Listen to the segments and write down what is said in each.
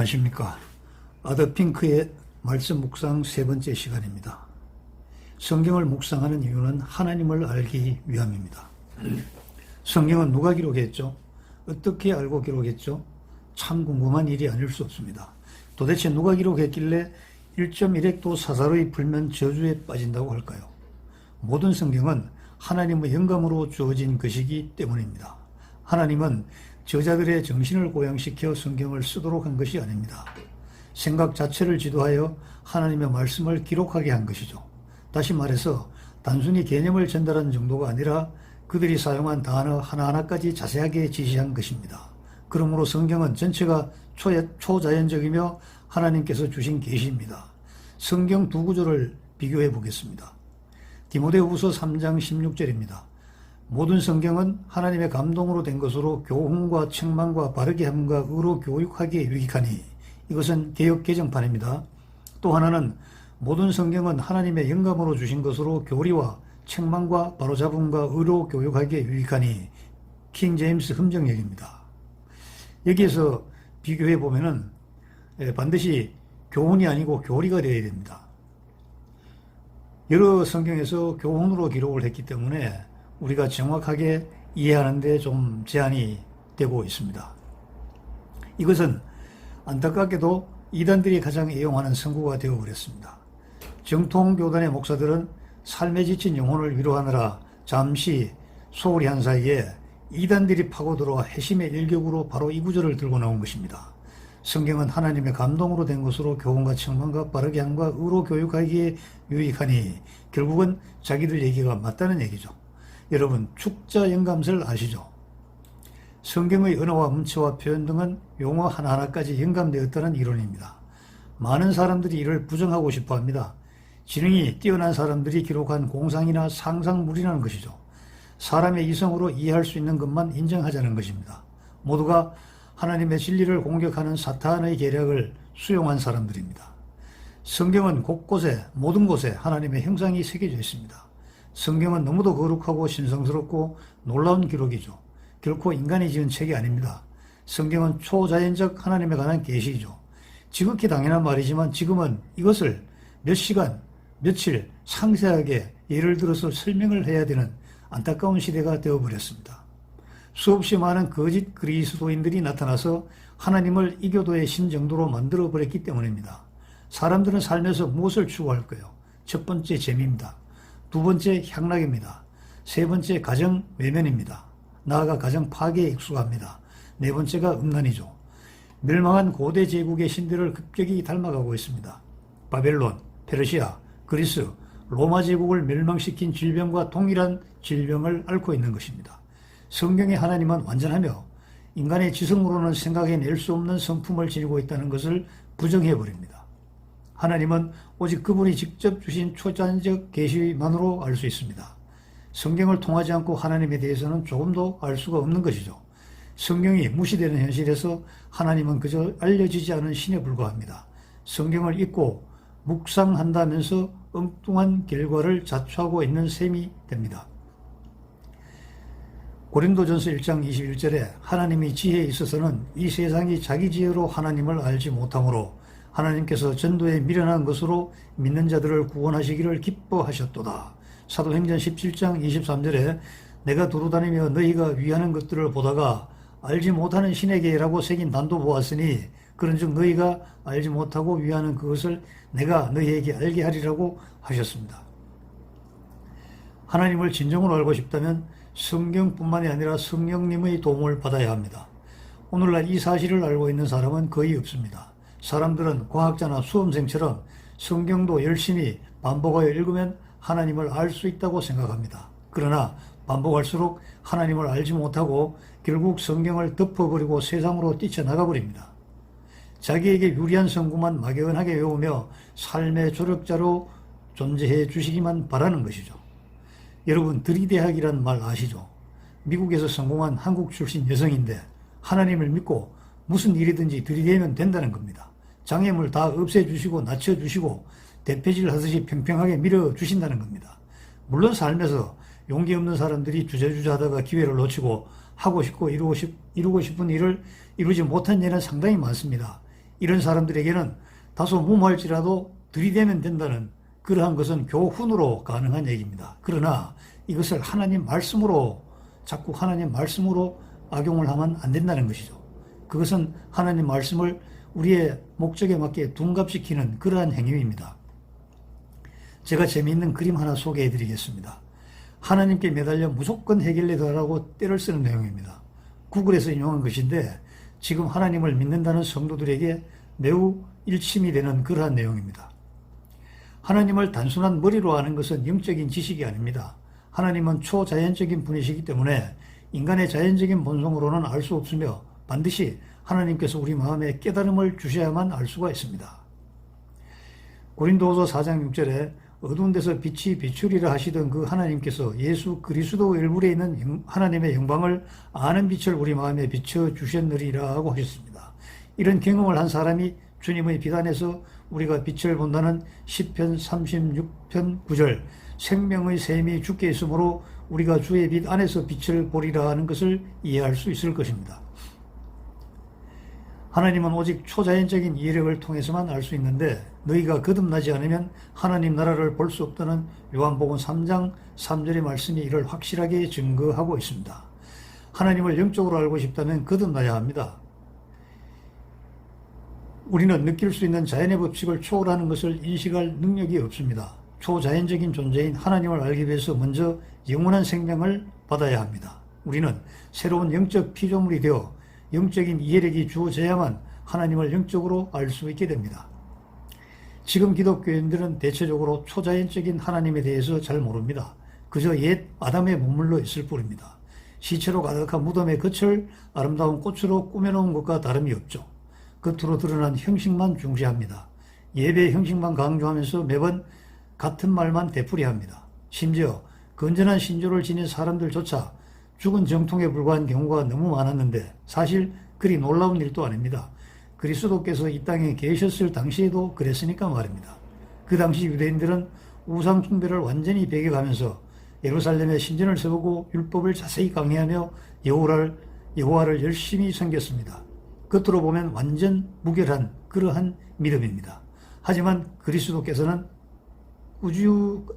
안녕하십니까. 아더핑크의 말씀 묵상 세 번째 시간입니다. 성경을 묵상하는 이유는 하나님을 알기 위함입니다. 성경은 누가 기록했죠? 어떻게 알고 기록했죠? 참 궁금한 일이 아닐 수 없습니다. 도대체 누가 기록했길래 1.1획도 사사로이 풀면 저주에 빠진다고 할까요? 모든 성경은 하나님의 영감으로 주어진 것이기 때문입니다. 하나님은 저자들의 정신을 고양시켜 성경을 쓰도록 한 것이 아닙니다. 생각 자체를 지도하여 하나님의 말씀을 기록하게 한 것이죠. 다시 말해서 단순히 개념을 전달한 정도가 아니라 그들이 사용한 단어 하나하나까지 자세하게 지시한 것입니다. 그러므로 성경은 전체가 초자연적이며 하나님께서 주신 계시입니다. 성경 두 구절을 비교해 보겠습니다. 디모데후서 3장 16절입니다. 모든 성경은 하나님의 감동으로 된 것으로 교훈과 책망과 바르게 함과 의로 교육하기에 유익하니, 이것은 개역 개정판입니다. 또 하나는 모든 성경은 하나님의 영감으로 주신 것으로 교리와 책망과 바로잡음과 의로 교육하기에 유익하니, 킹 제임스 흠정역입니다. 여기에서 비교해 보면은 반드시 교훈이 아니고 교리가 되어야 됩니다. 여러 성경에서 교훈으로 기록을 했기 때문에 우리가 정확하게 이해하는 데 좀 제한이 되고 있습니다. 이것은 안타깝게도 이단들이 가장 애용하는 성구가 되어버렸습니다. 정통교단의 목사들은 삶에 지친 영혼을 위로하느라 잠시 소홀히 한 사이에 이단들이 파고들어와 회심의 일격으로 바로 이 구절을 들고 나온 것입니다. 성경은 하나님의 감동으로 된 것으로 교훈과 책망과 바르게 함과 의로 교육하기에 유익하니, 결국은 자기들 얘기가 맞다는 얘기죠. 여러분, 축자 영감설 아시죠? 성경의 언어와 문체와 표현 등은 용어 하나하나까지 영감되었다는 이론입니다. 많은 사람들이 이를 부정하고 싶어 합니다. 지능이 뛰어난 사람들이 기록한 공상이나 상상물이라는 것이죠. 사람의 이성으로 이해할 수 있는 것만 인정하자는 것입니다. 모두가 하나님의 진리를 공격하는 사탄의 계략을 수용한 사람들입니다. 성경은 곳곳에, 모든 곳에 하나님의 형상이 새겨져 있습니다. 성경은 너무도 거룩하고 신성스럽고 놀라운 기록이죠. 결코 인간이 지은 책이 아닙니다. 성경은 초자연적 하나님에 관한 계시이죠. 지극히 당연한 말이지만 지금은 이것을 몇 시간, 며칠 상세하게 예를 들어서 설명을 해야 되는 안타까운 시대가 되어버렸습니다. 수없이 많은 거짓 그리스도인들이 나타나서 하나님을 이교도의 신정도로 만들어버렸기 때문입니다. 사람들은 삶에서 무엇을 추구할까요? 첫 번째 재미입니다. 두 번째 향락입니다. 세 번째 가정 외면입니다. 나아가 가정 파괴에 익숙합니다. 네 번째가 음란이죠. 멸망한 고대 제국의 신들을 급격히 닮아가고 있습니다. 바벨론, 페르시아, 그리스, 로마 제국을 멸망시킨 질병과 동일한 질병을 앓고 있는 것입니다. 성경의 하나님은 완전하며 인간의 지성으로는 생각해낼 수 없는 성품을 지니고 있다는 것을 부정해버립니다. 하나님은 오직 그분이 직접 주신 초자연적 계시만으로 알 수 있습니다. 성경을 통하지 않고 하나님에 대해서는 조금도 알 수가 없는 것이죠. 성경이 무시되는 현실에서 하나님은 그저 알려지지 않은 신에 불과합니다. 성경을 읽고 묵상한다면서 엉뚱한 결과를 자초하고 있는 셈이 됩니다. 고린도전서 1장 21절에 하나님이 지혜에 있어서는 이 세상이 자기 지혜로 하나님을 알지 못하므로 하나님께서 전도에 미련한 것으로 믿는 자들을 구원하시기를 기뻐하셨도다. 사도행전 17장 23절에 내가 두루다니며 너희가 위하는 것들을 보다가 알지 못하는 신에게라고 새긴 단도 보았으니 그런즉 너희가 알지 못하고 위하는 그것을 내가 너희에게 알게 하리라고 하셨습니다. 하나님을 진정으로 알고 싶다면 성경뿐만이 아니라 성령님의 도움을 받아야 합니다. 오늘날 이 사실을 알고 있는 사람은 거의 없습니다. 사람들은 과학자나 수험생처럼 성경도 열심히 반복하여 읽으면 하나님을 알 수 있다고 생각합니다. 그러나 반복할수록 하나님을 알지 못하고 결국 성경을 덮어버리고 세상으로 뛰쳐나가 버립니다. 자기에게 유리한 성구만 막연하게 외우며 삶의 조력자로 존재해 주시기만 바라는 것이죠. 여러분, 들이대학이란 말 아시죠? 미국에서 성공한 한국 출신 여성인데 하나님을 믿고 무슨 일이든지 들이대면 된다는 겁니다. 장애물 다 없애주시고 낮춰주시고 대패질 하듯이 평평하게 밀어주신다는 겁니다. 물론 삶에서 용기 없는 사람들이 주저주저 하다가 기회를 놓치고 하고 싶고 이루고 싶은 일을 이루지 못한 예는 상당히 많습니다. 이런 사람들에게는 다소 무모할지라도 들이대면 된다는 그러한 것은 교훈으로 가능한 얘기입니다. 그러나 이것을 하나님 말씀으로 자꾸 하나님 말씀으로 악용을 하면 안 된다는 것이죠. 그것은 하나님 말씀을 우리의 목적에 맞게 둔갑시키는 그러한 행위입니다. 제가 재미있는 그림 하나 소개해 드리겠습니다. 하나님께 매달려 무조건 해결되라고 때를 쓰는 내용입니다. 구글에서 인용한 것인데 지금 하나님을 믿는다는 성도들에게 매우 일침이 되는 그러한 내용입니다. 하나님을 단순한 머리로 아는 것은 영적인 지식이 아닙니다. 하나님은 초자연적인 분이시기 때문에 인간의 자연적인 본성으로는 알 수 없으며 반드시 하나님께서 우리 마음에 깨달음을 주셔야만 알 수가 있습니다. 고린도후서 4장 6절에 어두운 데서 빛이 비추리라 하시던 그 하나님께서 예수 그리스도 얼굴에 있는 하나님의 영광을 아는 빛을 우리 마음에 비춰 주셨느리라 고 하셨습니다. 이런 경험을 한 사람이 주님의 빛 안에서 우리가 빛을 본다는 시편 36편 9절 생명의 샘이 주께 있으므로 우리가 주의 빛 안에서 빛을 보리라 하는 것을 이해할 수 있을 것입니다. 하나님은 오직 초자연적인 이해력을 통해서만 알 수 있는데 너희가 거듭나지 않으면 하나님 나라를 볼 수 없다는 요한복음 3장 3절의 말씀이 이를 확실하게 증거하고 있습니다. 하나님을 영적으로 알고 싶다면 거듭나야 합니다. 우리는 느낄 수 있는 자연의 법칙을 초월하는 것을 인식할 능력이 없습니다. 초자연적인 존재인 하나님을 알기 위해서 먼저 영원한 생명을 받아야 합니다. 우리는 새로운 영적 피조물이 되어 영적인 이해력이 주어져야만 하나님을 영적으로 알 수 있게 됩니다. 지금 기독교인들은 대체적으로 초자연적인 하나님에 대해서 잘 모릅니다. 그저 옛 아담에 머물러 있을 뿐입니다. 시체로 가득한 무덤의 겉을 아름다운 꽃으로 꾸며놓은 것과 다름이 없죠. 겉으로 드러난 형식만 중시합니다. 예배 형식만 강조하면서 매번 같은 말만 되풀이합니다. 심지어 건전한 신조를 지닌 사람들조차 죽은 정통에 불과한 경우가 너무 많았는데 사실 그리 놀라운 일도 아닙니다. 그리스도께서 이 땅에 계셨을 당시에도 그랬으니까 말입니다. 그 당시 유대인들은 우상 숭배를 완전히 배격하면서 예루살렘에 신전을 세우고 율법을 자세히 강의하며 여호와를 열심히 섬겼습니다. 겉으로 보면 완전 무결한 그러한 믿음입니다. 하지만 그리스도께서는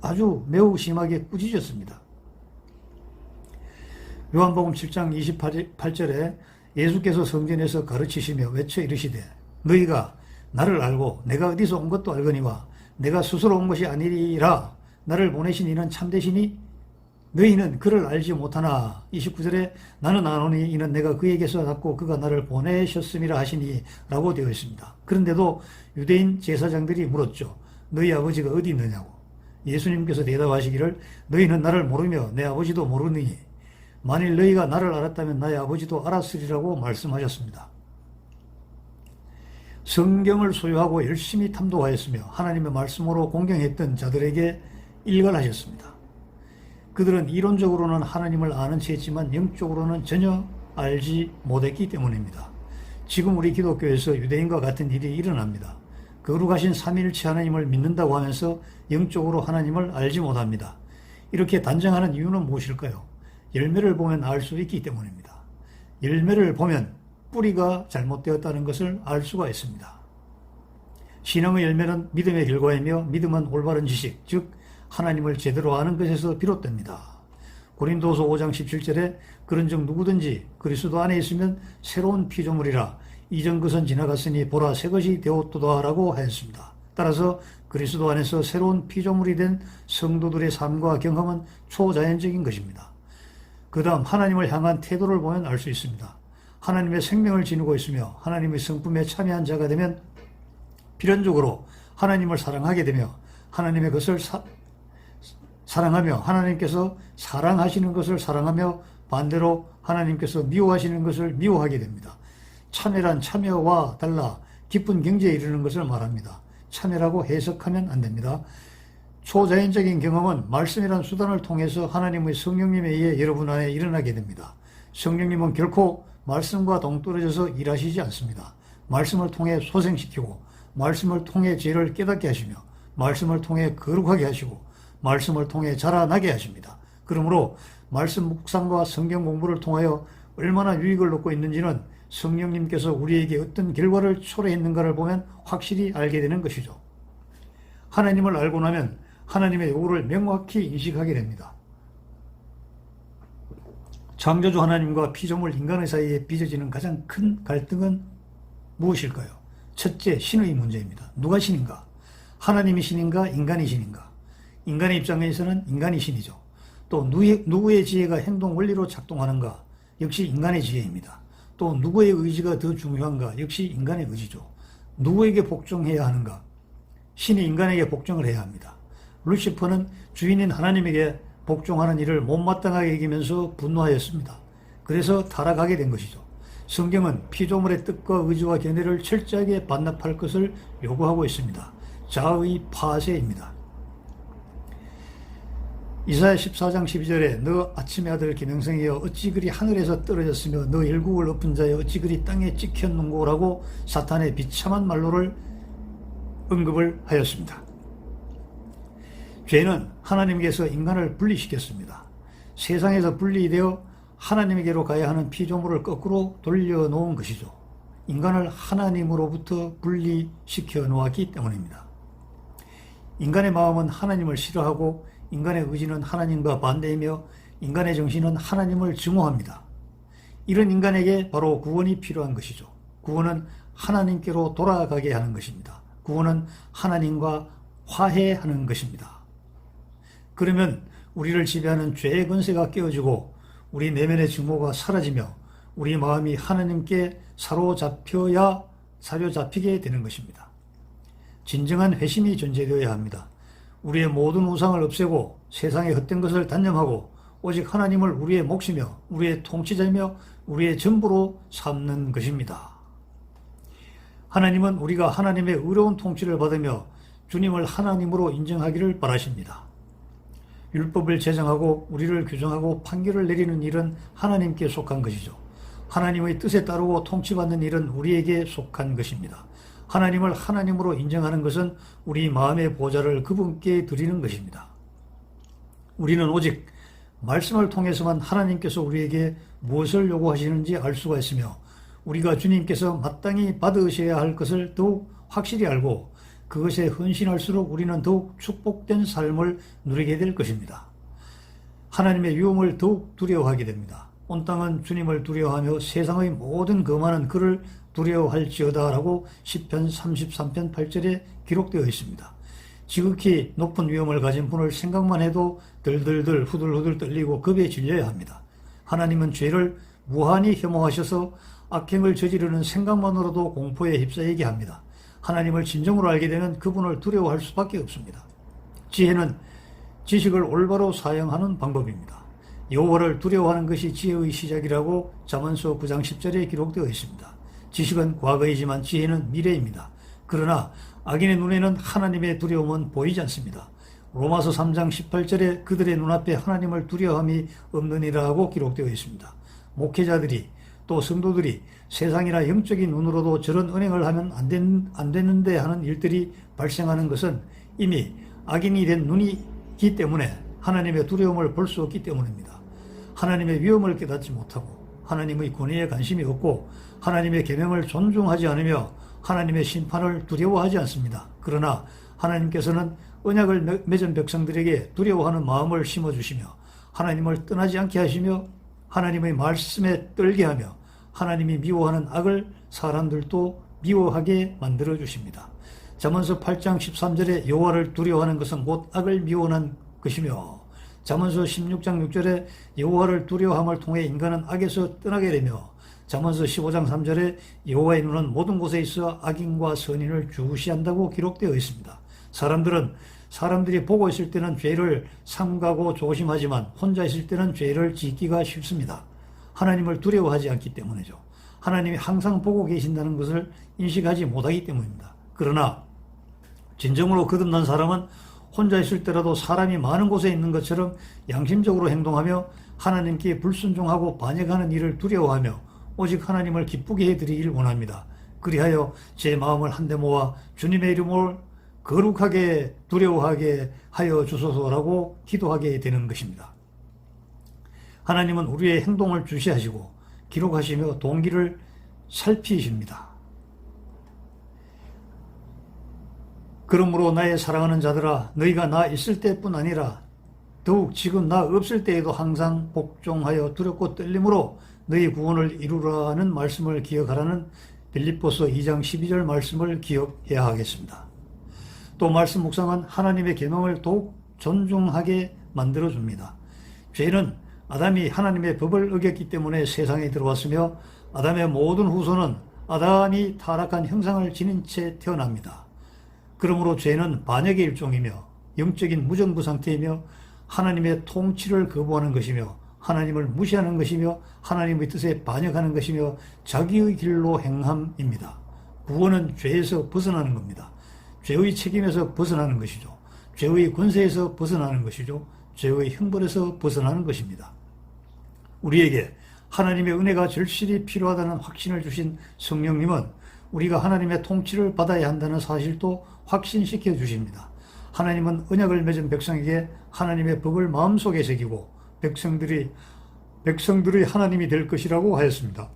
아주 매우 심하게 꾸짖었습니다. 요한복음 7장 28절에 예수께서 성전에서 가르치시며 외쳐 이르시되 너희가 나를 알고 내가 어디서 온 것도 알거니와 내가 스스로 온 것이 아니라 나를 보내신 이는 참되시니 너희는 그를 알지 못하나. 29절에 나는 아노니 이는 내가 그에게서 났고 그가 나를 보내셨음이라 하시니 라고 되어 있습니다. 그런데도 유대인 제사장들이 물었죠. 너희 아버지가 어디 있느냐고. 예수님께서 대답하시기를 너희는 나를 모르며 내 아버지도 모르느니 만일 너희가 나를 알았다면 나의 아버지도 알았으리라고 말씀하셨습니다. 성경을 소유하고 열심히 탐독하였으며 하나님의 말씀으로 공경했던 자들에게 일갈하셨습니다. 그들은 이론적으로는 하나님을 아는 채 했지만 영적으로는 전혀 알지 못했기 때문입니다. 지금 우리 기독교에서 유대인과 같은 일이 일어납니다. 거룩하신 삼위일체 하나님을 믿는다고 하면서 영적으로 하나님을 알지 못합니다. 이렇게 단정하는 이유는 무엇일까요? 열매를 보면 알 수 있기 때문입니다. 열매를 보면 뿌리가 잘못되었다는 것을 알 수가 있습니다. 신앙의 열매는 믿음의 결과이며 믿음은 올바른 지식, 즉 하나님을 제대로 아는 것에서 비롯됩니다. 고린도서 5장 17절에 그런즉 누구든지 그리스도 안에 있으면 새로운 피조물이라 이전 것은 지나갔으니 보라 새 것이 되었도다 라고 하였습니다. 따라서 그리스도 안에서 새로운 피조물이 된 성도들의 삶과 경험은 초자연적인 것입니다. 그 다음 하나님을 향한 태도를 보면 알 수 있습니다. 하나님의 생명을 지니고 있으며 하나님의 성품에 참여한 자가 되면 필연적으로 하나님을 사랑하게 되며 하나님의 것을 사랑하며 하나님께서 사랑하시는 것을 사랑하며 반대로 하나님께서 미워하시는 것을 미워하게 됩니다. 참여란 참여와 달라 기쁜 경지에 이르는 것을 말합니다. 참여라고 해석하면 안 됩니다. 초자연적인 경험은 말씀이란 수단을 통해서 하나님의 성령님에 의해 여러분 안에 일어나게 됩니다. 성령님은 결코 말씀과 동떨어져서 일하시지 않습니다. 말씀을 통해 소생시키고 말씀을 통해 죄를 깨닫게 하시며 말씀을 통해 거룩하게 하시고 말씀을 통해 자라나게 하십니다. 그러므로 말씀 묵상과 성경 공부를 통하여 얼마나 유익을 얻고 있는지는 성령님께서 우리에게 어떤 결과를 초래했는가를 보면 확실히 알게 되는 것이죠. 하나님을 알고 나면 하나님의 요구를 명확히 인식하게 됩니다. 창조주 하나님과 피조물 인간의 사이에 빚어지는 가장 큰 갈등은 무엇일까요? 첫째, 신의 문제입니다. 누가 신인가? 하나님이 신인가? 인간이 신인가? 인간의 입장에서는 인간이 신이죠. 또 누구의 지혜가 행동 원리로 작동하는가? 역시 인간의 지혜입니다. 또 누구의 의지가 더 중요한가? 역시 인간의 의지죠. 누구에게 복종해야 하는가? 신이 인간에게 복종을 해야 합니다. 루시퍼는 주인인 하나님에게 복종하는 일을 못마땅하게 여기면서 분노하였습니다. 그래서 타락하게 된 것이죠. 성경은 피조물의 뜻과 의지와 견해를 철저하게 반납할 것을 요구하고 있습니다. 자의 파쇄입니다. 이사야 14장 12절에 너 아침의 아들 김영성이여 어찌 그리 하늘에서 떨어졌으며 너 일국을 엎은 자여 어찌 그리 땅에 찍혔는고라고 사탄의 비참한 말로를 언급을 하였습니다. 죄는 하나님께서 인간을 분리시켰습니다. 세상에서 분리되어 하나님에게로 가야 하는 피조물을 거꾸로 돌려놓은 것이죠. 인간을 하나님으로부터 분리시켜 놓았기 때문입니다. 인간의 마음은 하나님을 싫어하고 인간의 의지는 하나님과 반대이며 인간의 정신은 하나님을 증오합니다. 이런 인간에게 바로 구원이 필요한 것이죠. 구원은 하나님께로 돌아가게 하는 것입니다. 구원은 하나님과 화해하는 것입니다. 그러면 우리를 지배하는 죄의 권세가 깨어지고 우리 내면의 증오가 사라지며 우리 마음이 하나님께 사로잡히게 되는 것입니다. 진정한 회심이 존재되어야 합니다. 우리의 모든 우상을 없애고 세상의 헛된 것을 단념하고 오직 하나님을 우리의 몫이며 우리의 통치자이며 우리의 전부로 삼는 것입니다. 하나님은 우리가 하나님의 의로운 통치를 받으며 주님을 하나님으로 인정하기를 바라십니다. 율법을 제정하고 우리를 규정하고 판결을 내리는 일은 하나님께 속한 것이죠. 하나님의 뜻에 따르고 통치받는 일은 우리에게 속한 것입니다. 하나님을 하나님으로 인정하는 것은 우리 마음의 보좌를 그분께 드리는 것입니다. 우리는 오직 말씀을 통해서만 하나님께서 우리에게 무엇을 요구하시는지 알 수가 있으며 우리가 주님께서 마땅히 받으셔야 할 것을 더욱 확실히 알고 그것에 헌신할수록 우리는 더욱 축복된 삶을 누리게 될 것입니다. 하나님의 위엄을 더욱 두려워하게 됩니다. 온 땅은 주님을 두려워하며 세상의 모든 거만은 그를 두려워할지어다 라고 시편 33편 8절에 기록되어 있습니다. 지극히 높은 위엄을 가진 분을 생각만 해도 들들들 후들후들 떨리고 겁에 질려야 합니다. 하나님은 죄를 무한히 혐오하셔서 악행을 저지르는 생각만으로도 공포에 휩싸이게 합니다. 하나님을 진정으로 알게 되면 그분을 두려워할 수밖에 없습니다. 지혜는 지식을 올바로 사용하는 방법입니다. 여호와를 두려워하는 것이 지혜의 시작이라고 잠언서 9장 10절에 기록되어 있습니다. 지식은 과거이지만 지혜는 미래입니다. 그러나 악인의 눈에는 하나님의 두려움은 보이지 않습니다. 로마서 3장 18절에 그들의 눈앞에 하나님을 두려워함이 없느니라고 기록되어 있습니다. 목회자들이 또 성도들이 세상이나 영적인 눈으로도 저런 은행을 하면 안 되는데 하는 일들이 발생하는 것은 이미 악인이 된 눈이기 때문에 하나님의 두려움을 볼 수 없기 때문입니다. 하나님의 위엄을 깨닫지 못하고 하나님의 권위에 관심이 없고 하나님의 계명을 존중하지 않으며 하나님의 심판을 두려워하지 않습니다. 그러나 하나님께서는 언약을 맺은 백성들에게 두려워하는 마음을 심어주시며 하나님을 떠나지 않게 하시며 하나님의 말씀에 떨게 하며 하나님이 미워하는 악을 사람들도 미워하게 만들어 주십니다. 잠언서 8장 13절에 여호와를 두려워하는 것은 곧 악을 미워하는 것이며 잠언서 16장 6절에 여호와를 두려워함을 통해 인간은 악에서 떠나게 되며 잠언서 15장 3절에 여호와의 눈은 모든 곳에 있어 악인과 선인을 주시한다고 기록되어 있습니다. 사람들이 보고 있을 때는 죄를 삼가고 조심하지만 혼자 있을 때는 죄를 짓기가 쉽습니다. 하나님을 두려워하지 않기 때문이죠. 하나님이 항상 보고 계신다는 것을 인식하지 못하기 때문입니다. 그러나 진정으로 거듭난 사람은 혼자 있을 때라도 사람이 많은 곳에 있는 것처럼 양심적으로 행동하며 하나님께 불순종하고 반역하는 일을 두려워하며 오직 하나님을 기쁘게 해드리길 원합니다. 그리하여 제 마음을 한데 모아 주님의 이름을 거룩하게 두려워하게 하여 주소서라고 기도하게 되는 것입니다. 하나님은 우리의 행동을 주시하시고 기록하시며 동기를 살피십니다. 그러므로 나의 사랑하는 자들아, 너희가 나 있을 때뿐 아니라 더욱 지금 나 없을 때에도 항상 복종하여 두렵고 떨림으로 너희 구원을 이루라는 말씀을 기억하라는 빌립보서 2장 12절 말씀을 기억해야 하겠습니다. 또 말씀 묵상은 하나님의 계명을 더욱 존중하게 만들어줍니다. 죄는 아담이 하나님의 법을 어겼기 때문에 세상에 들어왔으며 아담의 모든 후손은 아담이 타락한 형상을 지닌 채 태어납니다. 그러므로 죄는 반역의 일종이며 영적인 무정부 상태이며 하나님의 통치를 거부하는 것이며 하나님을 무시하는 것이며 하나님의 뜻에 반역하는 것이며 자기의 길로 행함입니다. 구원은 죄에서 벗어나는 겁니다. 죄의 책임에서 벗어나는 것이죠. 죄의 권세에서 벗어나는 것이죠. 죄의 형벌에서 벗어나는 것입니다. 우리에게 하나님의 은혜가 절실히 필요하다는 확신을 주신 성령님은 우리가 하나님의 통치를 받아야 한다는 사실도 확신시켜 주십니다. 하나님은 언약을 맺은 백성에게 하나님의 법을 마음속에 새기고 백성들이 하나님이 될 것이라고 하였습니다.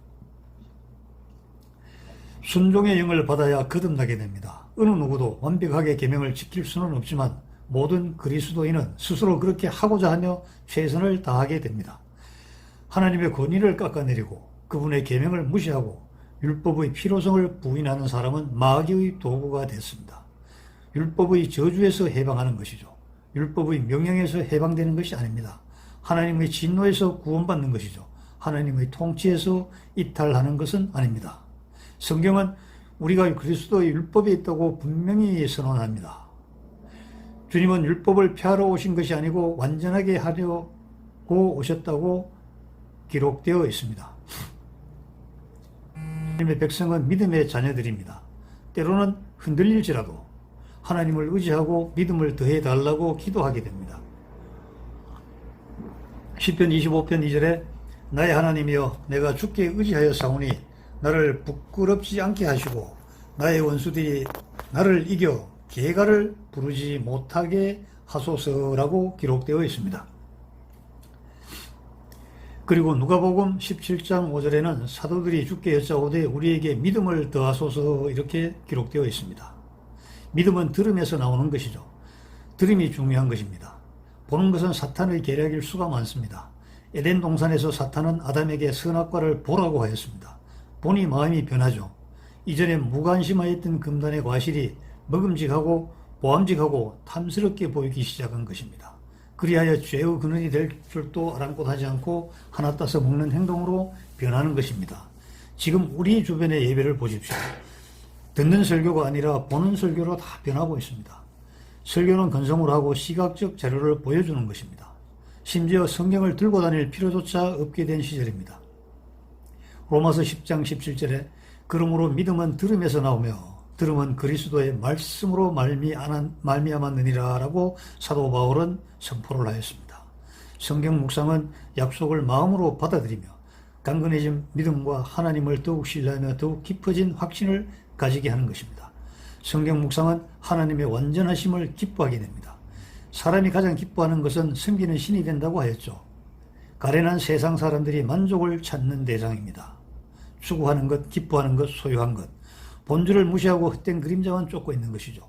순종의 영을 받아야 거듭나게 됩니다. 어느 누구도 완벽하게 계명을 지킬 수는 없지만 모든 그리스도인은 스스로 그렇게 하고자 하며 최선을 다하게 됩니다. 하나님의 권위를 깎아내리고 그분의 계명을 무시하고 율법의 필요성을 부인하는 사람은 마귀의 도구가 됐습니다. 율법의 저주에서 해방하는 것이죠. 율법의 명령에서 해방되는 것이 아닙니다. 하나님의 진노에서 구원받는 것이죠. 하나님의 통치에서 이탈하는 것은 아닙니다. 성경은 우리가 그리스도의 율법에 있다고 분명히 선언합니다. 주님은 율법을 폐하러 오신 것이 아니고 완전하게 하려고 오셨다고 기록되어 있습니다. 하나님의 백성은 믿음의 자녀들입니다. 때로는 흔들릴지라도 하나님을 의지하고 믿음을 더해달라고 기도하게 됩니다. 시편 25편 2절에 나의 하나님이여 내가 주께 의지하여 싸우니 나를 부끄럽지 않게 하시고 나의 원수들이 나를 이겨 계가를 부르지 못하게 하소서라고 기록되어 있습니다. 그리고 누가복음 17장 5절에는 사도들이 주께 여짜오되 우리에게 믿음을 더하소서 이렇게 기록되어 있습니다. 믿음은 들음에서 나오는 것이죠. 들음이 중요한 것입니다. 보는 것은 사탄의 계략일 수가 많습니다. 에덴 동산에서 사탄은 아담에게 선악과를 보라고 하였습니다. 보니 마음이 변하죠. 이전에 무관심하였던 금단의 과실이 먹음직하고 보암직하고 탐스럽게 보이기 시작한 것입니다. 그리하여 죄의 근원이 될 줄도 아랑곳하지 않고 하나 따서 먹는 행동으로 변하는 것입니다. 지금 우리 주변의 예배를 보십시오. 듣는 설교가 아니라 보는 설교로 다 변하고 있습니다. 설교는 건성으로 하고 시각적 자료를 보여주는 것입니다. 심지어 성경을 들고 다닐 필요조차 없게 된 시절입니다. 로마서 10장 17절에 그러므로 믿음은 들음에서 나오며 들음은 그리스도의 말씀으로 말미암았느니라 라고 사도 바울은 선포를 하였습니다. 성경 묵상은 약속을 마음으로 받아들이며 강건해진 믿음과 하나님을 더욱 신뢰하며 더욱 깊어진 확신을 가지게 하는 것입니다. 성경 묵상은 하나님의 완전하심을 기뻐하게 됩니다. 사람이 가장 기뻐하는 것은 섬기는 신이 된다고 하였죠. 가련한 세상 사람들이 만족을 찾는 대상입니다. 추구하는 것, 기뻐하는 것, 소유한 것, 본질을 무시하고 헛된 그림자만 쫓고 있는 것이죠.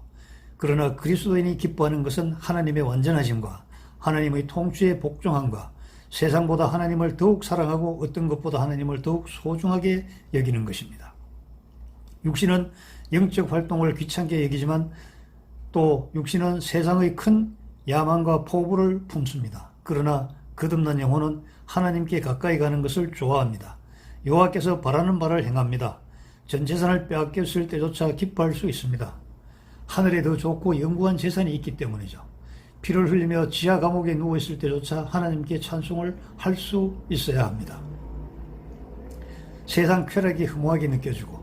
그러나 그리스도인이 기뻐하는 것은 하나님의 완전하심과 하나님의 통치에 복종함과 세상보다 하나님을 더욱 사랑하고 어떤 것보다 하나님을 더욱 소중하게 여기는 것입니다. 육신은 영적 활동을 귀찮게 여기지만 또 육신은 세상의 큰 야망과 포부를 품습니다. 그러나 거듭난 영혼은 하나님께 가까이 가는 것을 좋아합니다. 여호와께서 바라는 바를 행합니다. 전 재산을 빼앗겼을 때조차 기뻐할 수 있습니다. 하늘에 더 좋고 영구한 재산이 있기 때문이죠. 피를 흘리며 지하 감옥에 누워있을 때조차 하나님께 찬송을 할 수 있어야 합니다. 세상 쾌락이 허무하게 느껴지고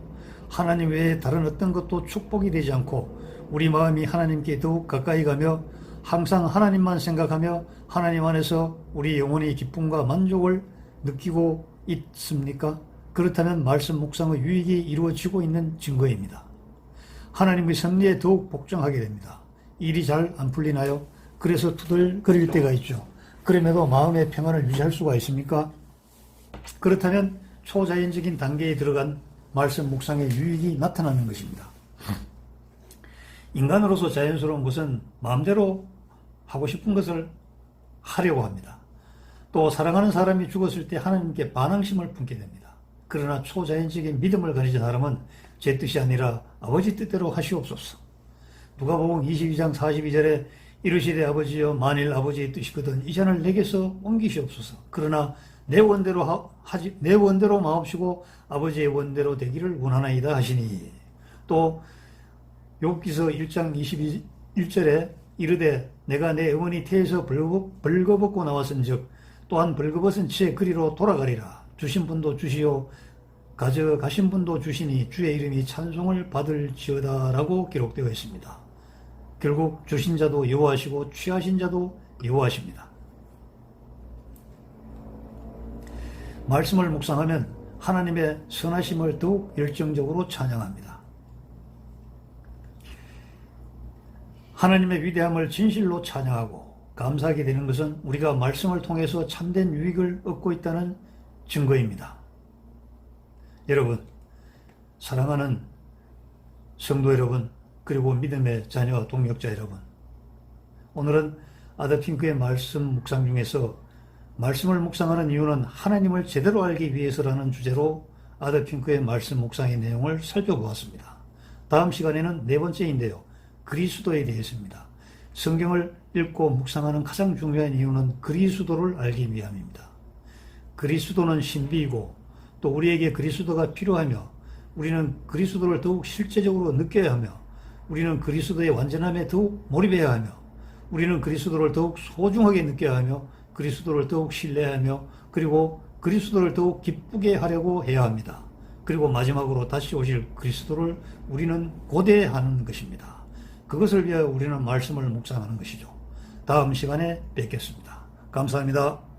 하나님 외에 다른 어떤 것도 축복이 되지 않고 우리 마음이 하나님께 더욱 가까이 가며 항상 하나님만 생각하며 하나님 안에서 우리 영혼의 기쁨과 만족을 느끼고 있습니까? 그렇다면 말씀 묵상의 유익이 이루어지고 있는 증거입니다. 하나님의 섭리에 더욱 복종하게 됩니다. 일이 잘 안 풀리나요? 그래서 투덜거릴 때가 있죠. 그럼에도 마음의 평안을 유지할 수가 있습니까? 그렇다면 초자연적인 단계에 들어간 말씀 묵상의 유익이 나타나는 것입니다. 인간으로서 자연스러운 것은 마음대로 하고 싶은 것을 하려고 합니다. 또 사랑하는 사람이 죽었을 때 하나님께 반항심을 품게 됩니다. 그러나 초자연적인 믿음을 가진 사람은 제 뜻이 아니라 아버지 뜻대로 하시옵소서. 누가복음 22장 42절에 이르시되 아버지여 만일 아버지의 뜻이거든 이 잔을 내게서 옮기시옵소서. 그러나 내 원대로 마옵시고 아버지의 원대로 되기를 원하나이다 하시니. 또 욥기서 1장 21절에 이르되 내가 내 어머니 태에서 벌거벗고 나왔은즉 또한 벌거벗은 채 그리로 돌아가리라. 주신 분도 주시오 가져가신 분도 주시니 주의 이름이 찬송을 받을지어다 라고 기록되어 있습니다. 결국 주신 자도 여호와시고 취하신 자도 여호와십니다. 말씀을 묵상하면 하나님의 선하심을 더욱 열정적으로 찬양합니다. 하나님의 위대함을 진실로 찬양하고 감사하게 되는 것은 우리가 말씀을 통해서 참된 유익을 얻고 있다는 증거입니다. 여러분, 사랑하는 성도 여러분, 그리고 믿음의 자녀 동역자 여러분, 오늘은 아더핑크의 말씀 묵상 중에서 말씀을 묵상하는 이유는 하나님을 제대로 알기 위해서라는 주제로 아더핑크의 말씀 묵상의 내용을 살펴보았습니다. 다음 시간에는 네 번째인데요, 그리스도에 대해서입니다. 성경을 읽고 묵상하는 가장 중요한 이유는 그리스도를 알기 위함입니다. 그리스도는 신비이고 또 우리에게 그리스도가 필요하며 우리는 그리스도를 더욱 실제적으로 느껴야 하며 우리는 그리스도의 완전함에 더욱 몰입해야 하며 우리는 그리스도를 더욱 소중하게 느껴야 하며 그리스도를 더욱 신뢰하며 그리고 그리스도를 더욱 기쁘게 하려고 해야 합니다. 그리고 마지막으로 다시 오실 그리스도를 우리는 고대하는 것입니다. 그것을 위하여 우리는 말씀을 묵상하는 것이죠. 다음 시간에 뵙겠습니다. 감사합니다.